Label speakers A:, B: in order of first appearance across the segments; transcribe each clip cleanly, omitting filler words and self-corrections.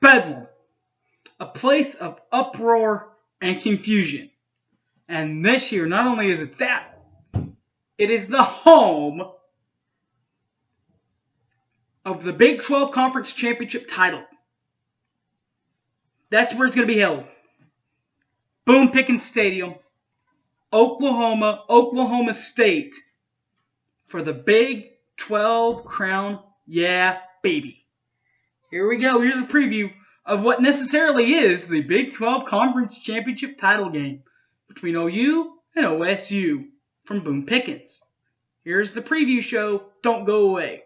A: Bedlam, a place of uproar and confusion. And this year, not only is it that, it is the home of the Big 12 Conference Championship title. That's where it's going to be held. Boone Pickens Stadium, Oklahoma State, for the Big 12 crown. Yeah, baby. Here we go. Here's a preview of what necessarily is the Big 12 Conference Championship title game between OU and OSU from Boone Pickens. Here's the preview show. Don't go away.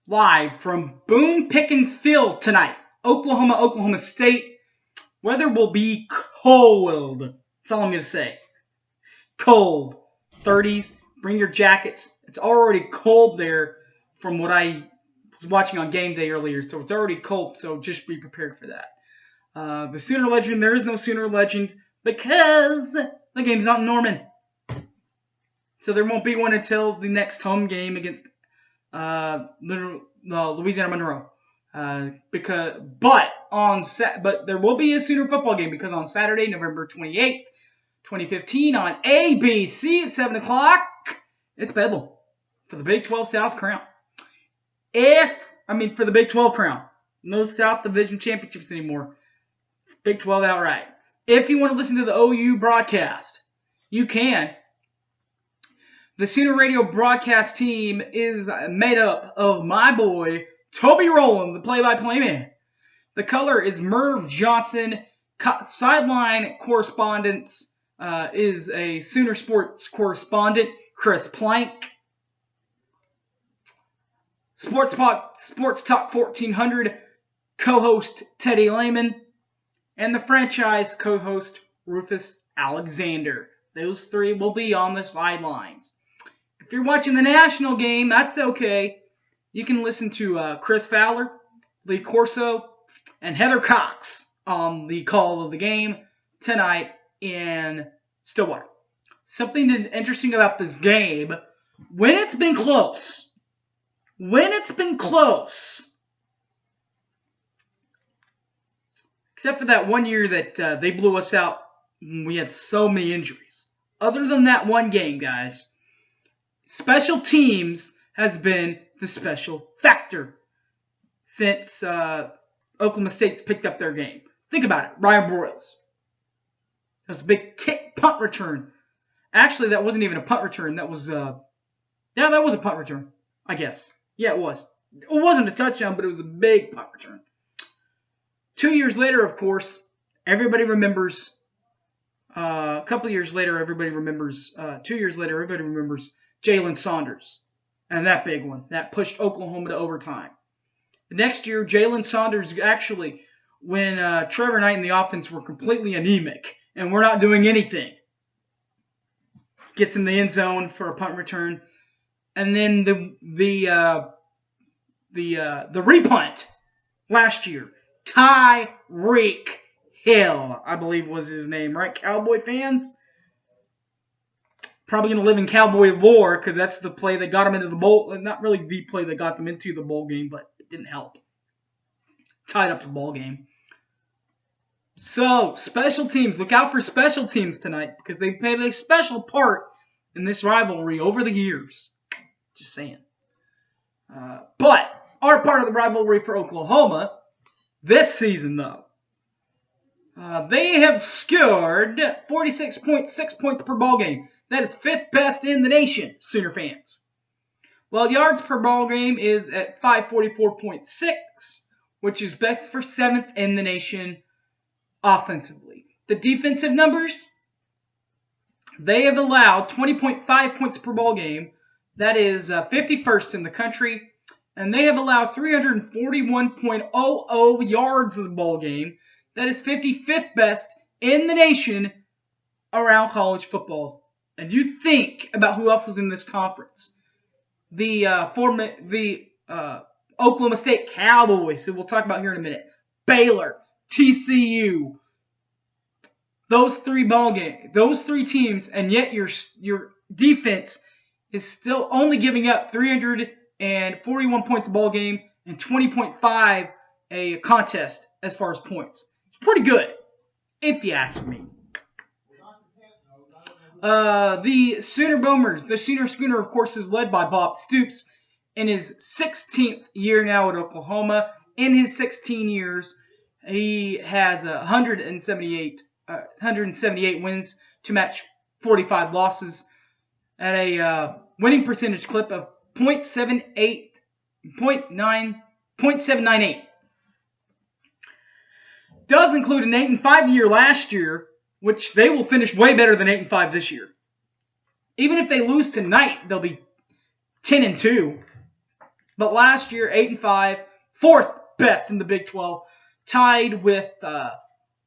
A: Live from Boone Pickens Field tonight, Oklahoma State. Weather will be cold. That's all I'm going to say. Cold. 30s. Bring your jackets. It's already cold there from what I was watching on game day earlier. So it's already cold. So just be prepared for that. The Sooner Legend, there is no Sooner Legend because the game's not in Norman. So there won't be one until the next home game against Louisiana Monroe. But there will be a Sooner football game because on Saturday, November 28th, 2015, on ABC at 7 o'clock, it's Bedlam for the Big 12 South crown. For the Big 12 crown. No South Division championships anymore. Big 12 outright. If you want to listen to the OU broadcast, you can. The Sooner Radio broadcast team is made up of my boy, Toby Rowland, the play-by-play man. The color is Merv Johnson. Sideline correspondence is a Sooner Sports correspondent, Chris Plank. Sports Talk 1400 co-host Teddy Lehman. And the franchise co-host Rufus Alexander. Those three will be on the sidelines. If you're watching the national game, that's okay. You can listen to Chris Fowler, Lee Corso, and Heather Cox on the call of the game tonight in Stillwater. Something interesting about this game, when it's been close, except for that one year that they blew us out, we had so many injuries. Other than that one game, guys, special teams has been the special factor since Oklahoma State's picked up their game. Think about it. Ryan Broyles. That was a big punt return. Actually, that wasn't even a punt return. That was that was a punt return, I guess. Yeah, it was. It wasn't a touchdown, but it was a big punt return. 2 years later, of course, everybody remembers. A couple of years later, everybody remembers. 2 years later, everybody remembers Jalen Saunders. And that big one. That pushed Oklahoma to overtime. The next year, Jalen Saunders actually, when Trevor Knight and the offense were completely anemic and we're not doing anything, gets in the end zone for a punt return. And then the repunt last year, Tyreek Hill, I believe was his name, right? Cowboy fans? Probably going to live in Cowboy lore because that's the play that got him into the bowl. Not really the play that got them into the bowl game, but it didn't help. Tied up the bowl game. So, special teams. Look out for special teams tonight because they played a special part in this rivalry over the years. Just saying. But our part of the rivalry for Oklahoma this season, though. They have scored 46.6 points per ball game. That is fifth best in the nation, Sooner fans. While yards per ball game is at 544.6, which is best for 7th in the nation offensively. The defensive numbers, they have allowed 20.5 points per ball game. That is 51st in the country. And they have allowed 341.00 yards of the ball game. That is 55th best in the nation around college football. And you think about who else is in this conference. The Oklahoma State Cowboys, who we'll talk about here in a minute. Baylor, TCU. Those three teams, and yet your defense is still only giving up 341 points a ball game and 20.5 a contest as far as points. It's pretty good, if you ask me. The Sooner Boomers, the Sooner Schooner, of course, is led by Bob Stoops in his 16th year now at Oklahoma. In his 16 years, he has 178 wins to match 45 losses at a winning percentage clip of .798. Does include an 8-5 year last year, which they will finish way better than 8-5 this year. Even if they lose tonight, they'll be 10-2. But last year, 8-5, 4th best in the Big 12, tied with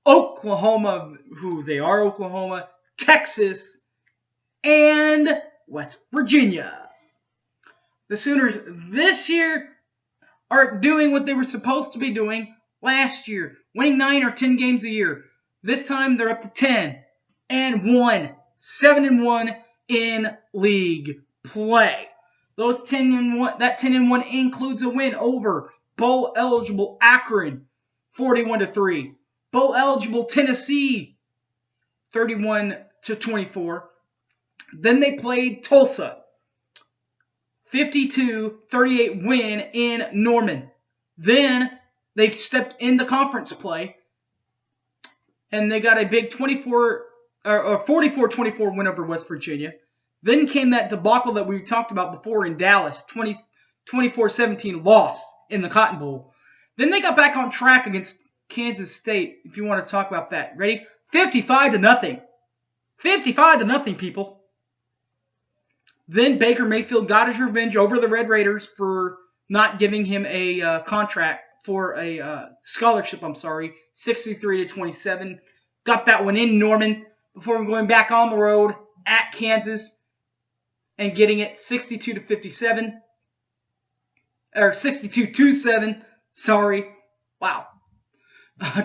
A: Oklahoma, who they are Oklahoma, Texas, and West Virginia. The Sooners this year are doing what they were supposed to be doing last year, winning 9 or 10 games a year. This time they're up to 10-1, 7-1 in league play. Those 10-1, that 10-1 includes a win over bowl eligible Akron, 41-3. Bowl eligible Tennessee, 31-24. Then they played Tulsa, 52-38 win in Norman. Then they stepped into conference play, and they got a big 44-24 win over West Virginia. Then came that debacle that we talked about before in Dallas, 24-17 loss in the Cotton Bowl. Then they got back on track against Kansas State, if you want to talk about that. Ready? 55-0. 55-0, people. Then Baker Mayfield got his revenge over the Red Raiders for not giving him a contract for a scholarship, 63-27. Got that one in Norman before going back on the road at Kansas and getting it 62-57. Or 62-7. Sorry. Wow.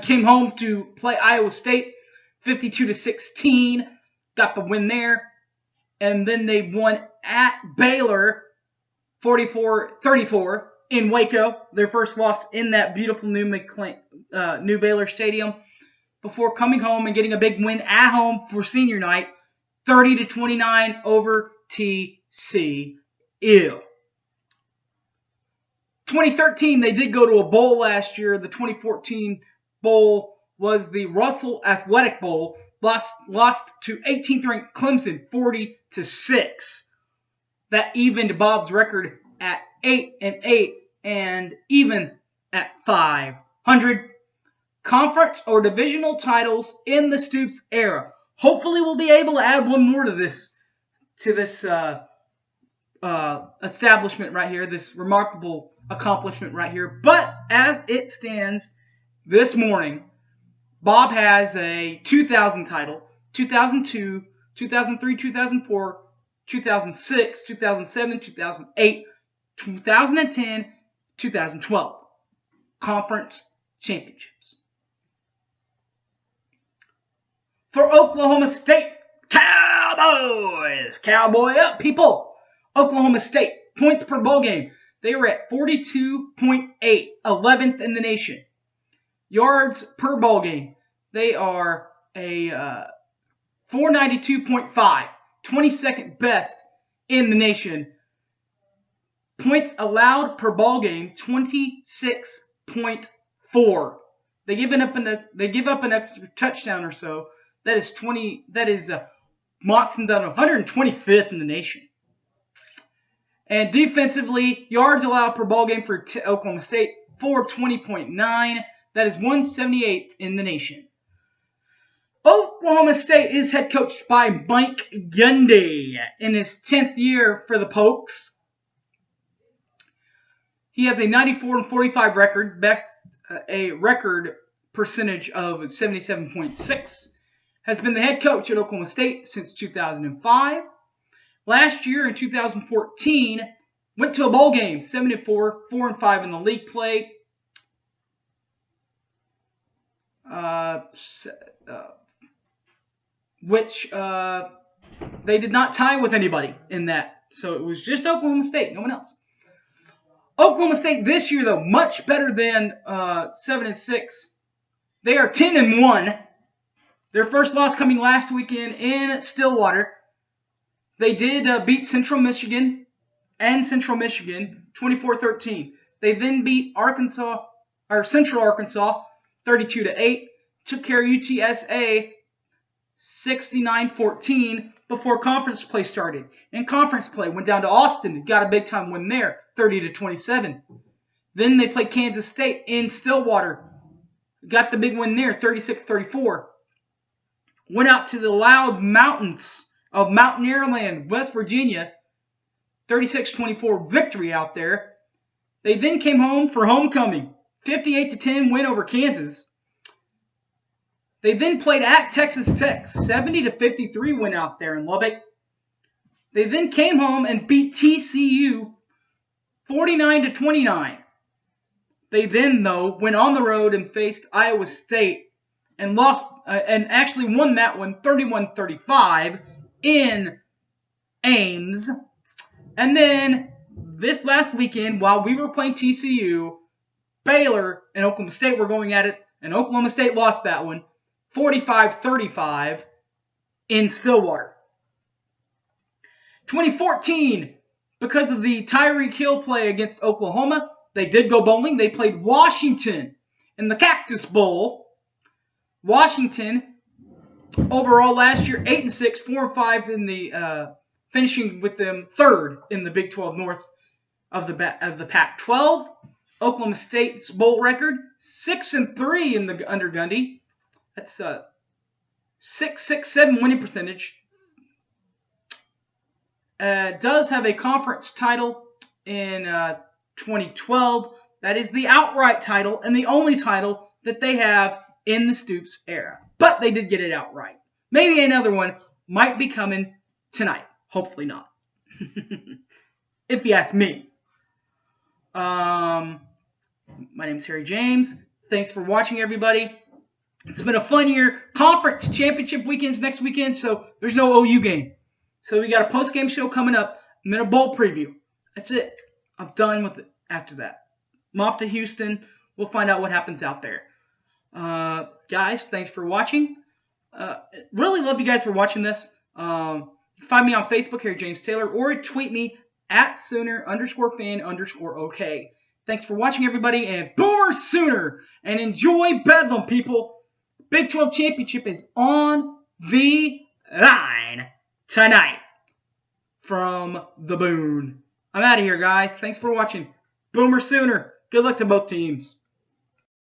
A: Came home to play Iowa State, 52-16. Got the win there. And then they won at Baylor, 44-34 in Waco. Their first loss in that beautiful new Baylor Stadium. Before coming home and getting a big win at home for senior night, 30-29 over TCU. 2013, they did go to a bowl last year. The 2014 bowl was the Russell Athletic Bowl. Lost to 18th ranked Clemson, 40-6. That evened Bob's record at 8-8 and even at 500. Conference or divisional titles in the Stoops era. Hopefully, we'll be able to add one more to this establishment right here, this remarkable accomplishment right here. But as it stands this morning, Bob has a 2000 title, 2002, 2003, 2004, 2006, 2007, 2008, 2010, 2012 conference championships. For Oklahoma State Cowboys, cowboy up, people. Oklahoma State points per ball game. They were at 42.8, 11th in the nation. Yards per ball game. They are a 492.5, 22nd best in the nation. Points allowed per ball game, 26.4. They give up an extra touchdown or so. That is Monson done 125th in the nation. And defensively, yards allowed per ball game for Oklahoma State, 420.9. That is 178th in the nation. Oklahoma State is head coached by Mike Gundy in his 10th year for the Pokes. He has a 94-45 record, a record percentage of 77.6. Has been the head coach at Oklahoma State since 2005. Last year in 2014, went to a bowl game, 7-4, 4-5 in the league play. Which they did not tie with anybody in that. So it was just Oklahoma State, no one else. Oklahoma State this year, though, much better than 7-6. They are 10-1. Their first loss coming last weekend in Stillwater. They did beat Central Michigan 24-13. They then beat Central Arkansas 32-8. Took care of UTSA 69-14 before conference play started. In conference play, went down to Austin, got a big time win there, 30-27. Then they played Kansas State in Stillwater, got the big win there, 36-34. Went out to the loud mountains of Mountaineerland, West Virginia, 36-24 victory out there. They then came home for homecoming, 58-10 win over Kansas. They then played at Texas Tech, 70-53 win out there in Lubbock. They then came home and beat TCU 49-29. They then, though, went on the road and faced Iowa State and lost, and actually won that one 31-35 in Ames. And then this last weekend, while we were playing TCU, Baylor and Oklahoma State were going at it, and Oklahoma State lost that one 45-35 in Stillwater. 2014, because of the Tyreek Hill play against Oklahoma, they did go bowling. They played Washington in the Cactus Bowl. Washington, overall last year, 8-6, 4-5 in the finishing with them third in the Big 12 North of the Pac-12. Oklahoma State's bowl record, 6-3 in the under Gundy. That's 6.67 winning percentage. Does have a conference title in 2012. That is the outright title and the only title that they have in the Stoops era. But they did get it outright. Maybe another one might be coming tonight. Hopefully not. If you ask me. My name is Harry James. Thanks for watching, everybody. It's been a fun year. Conference championship weekends next weekend, so there's no OU game. So we got a post-game show coming up, and then a bowl preview. That's it. I'm done with it after that. I'm off to Houston. We'll find out what happens out there. Guys, thanks for watching. Really love you guys for watching this. You can find me on Facebook, Harry James Taylor, or tweet me at Sooner_fan_OK. Thanks for watching, everybody, and Boomer Sooner! And enjoy Bedlam, people! Big 12 Championship is on the line tonight from the Boone. I'm out of here, guys. Thanks for watching. Boomer Sooner. Good luck to both teams.